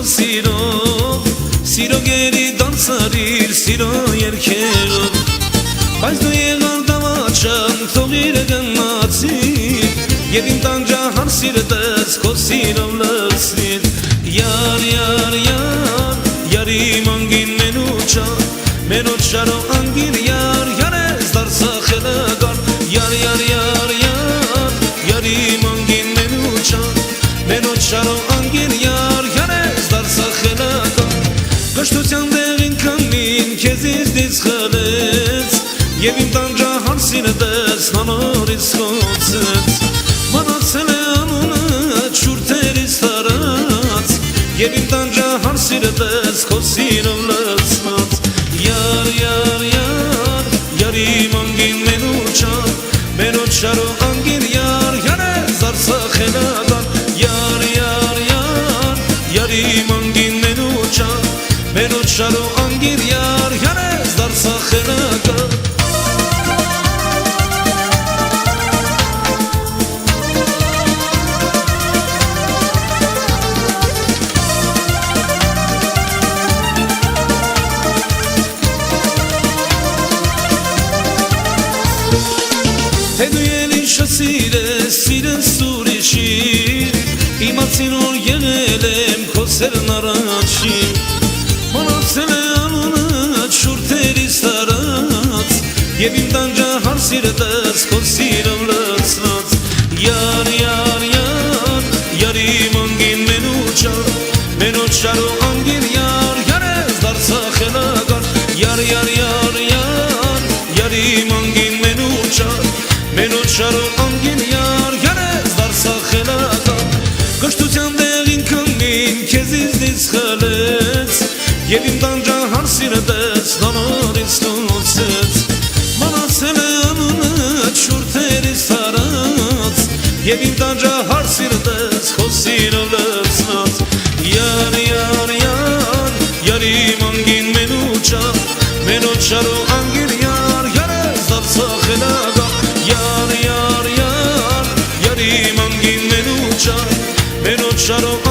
սիրով Սիրո գերի դանցարիր սիրո երքերով Բայց դու եղար դավաճան թողիր գնացիր Եվ իմ տանջահար սիրտս քո սիրով լցնիր Yar yar yar Yari mangin menutsharo angin yar Yares darsa khelagar Yar yar yar yar Yari mangin menutsharo angin yar Yares darsa khelagar Gashtutsyan degin kamin keziz diz khalets Եվ իմ տանջահար սիրտս նորից խոցեց Մնացել է անունը շուրթերից տարած Եվ իմ տանջահար սիրտս քո սիրով լցված Yar yar yar Yari mangin menutsharo angin yar Yares darsa khelagar Yar yar yar Yari mangin menutsharo angin yar Yares darsa khelagar Թե դու ելի շասիրես, սիրես ուրիշին Իմացին որ եղել եմ քո սերն առաջին Մնացել է անունդ շուրթերից տարած Եվ իմ տանջահար սիրտս քո սիրով լցված Yar yar yar Yari mangin menutsharo angin yar Yares darsa khelagar Yar yar yar yar Yari mangin menutsharo angin yar Yares darsa khelagar Gashtutsyan degin kamin keziz diz khalets Եվ իմ տանջահար սիրտս նորից լցեց Մնացել է անունդ շուրթերից տարած Եվ իմ տանջահար սիրտս քո սիրով լցված Yar yar yar Yari mangin menutsharo angin yar Yares darsa khelagar Yar yar yar Yari mangin menutsharo